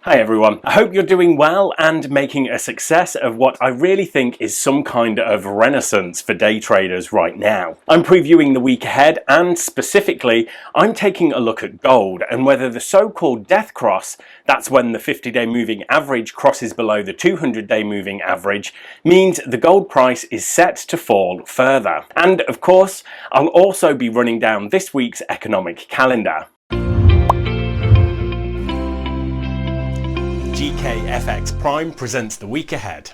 Hi everyone, I hope you're doing well and making a success of what I really think is some kind of renaissance for day traders right now. I'm previewing the week ahead and specifically I'm taking a look at gold and whether the so-called death cross, that's when the 50-day moving average crosses below the 200-day moving average, means the gold price is set to fall further. And of course, I'll also be running down this week's economic calendar. GKFX Prime presents the week ahead.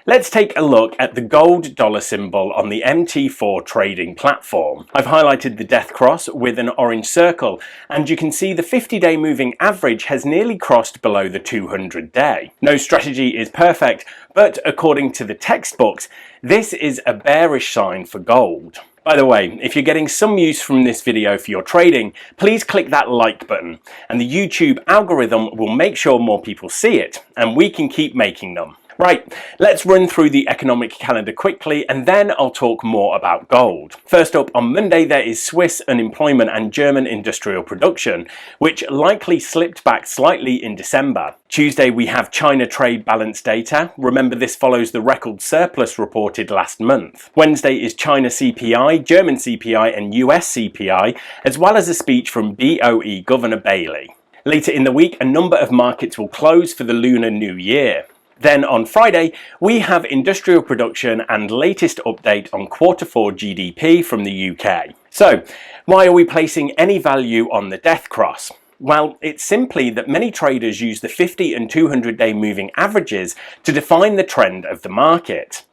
Let's take a look at the gold dollar symbol on the MT4 trading platform. I've highlighted the death cross with an orange circle, and you can see the 50-day moving average has nearly crossed below the 200-day. No strategy is perfect, but according to the textbooks, this is a bearish sign for gold. By the way, if you're getting some use from this video for your trading, please click that like button and the YouTube algorithm will make sure more people see it and we can keep making them. Right, let's run through the economic calendar quickly and then I'll talk more about gold. First up, on Monday there is Swiss unemployment and German industrial production, which likely slipped back slightly in December. Tuesday we have China trade balance data. Remember, this follows the record surplus reported last month. Wednesday is China CPI, German CPI and US CPI, as well as a speech from BOE Governor Bailey. Later in the week, a number of markets will close for the Lunar New Year. Then on Friday, we have industrial production and latest update on Q4 GDP from the UK. So, why are we placing any value on the death cross? Well, it's simply that many traders use the 50 and 200-day moving averages to define the trend of the market.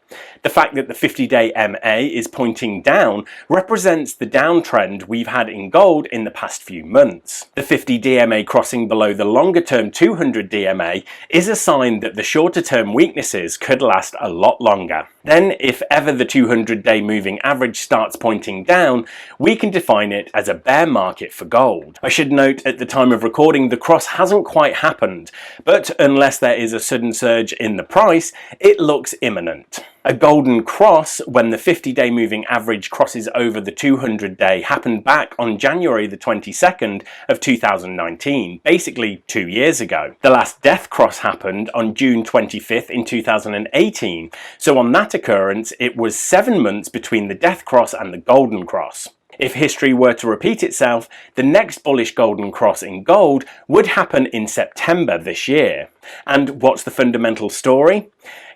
The fact that the 50-day MA is pointing down represents the downtrend we've had in gold in the past few months. The 50 DMA crossing below the longer-term 200 DMA is a sign that the shorter-term weaknesses could last a lot longer. Then, if ever the 200-day moving average starts pointing down, we can define it as a bear market for gold. I should note, at the time of recording, the cross hasn't quite happened, but unless there is a sudden surge in the price, it looks imminent. A golden cross, when the 50-day moving average crosses over the 200-day, happened back on January the 22nd of 2019, basically 2 years ago. The last death cross happened on June 25th in 2018, so on that occurrence it was 7 months between the death cross and the golden cross. If history were to repeat itself, the next bullish golden cross in gold would happen in September this year. And what's the fundamental story?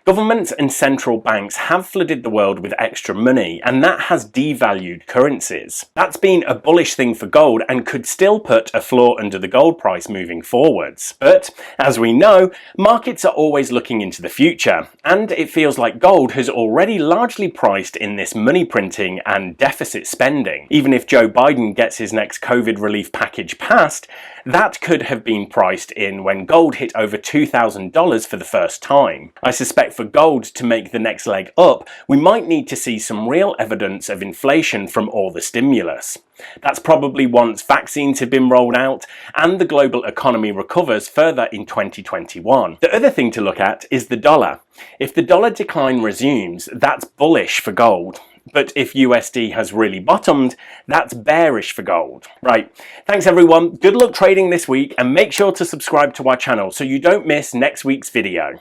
Governments and central banks have flooded the world with extra money, and that has devalued currencies. That's been a bullish thing for gold and could still put a floor under the gold price moving forwards. But, as we know, markets are always looking into the future, and it feels like gold has already largely priced in this money printing and deficit spending. Even if Joe Biden gets his next COVID relief package passed, that could have been priced in when gold hit over $2,000 for the first time. I suspect for gold to make the next leg up, we might need to see some real evidence of inflation from all the stimulus. That's probably once vaccines have been rolled out and the global economy recovers further in 2021. The other thing to look at is the dollar. If the dollar decline resumes, that's bullish for gold. But if USD has really bottomed, that's bearish for gold. Right, thanks everyone, good luck trading this week and make sure to subscribe to our channel so you don't miss next week's video.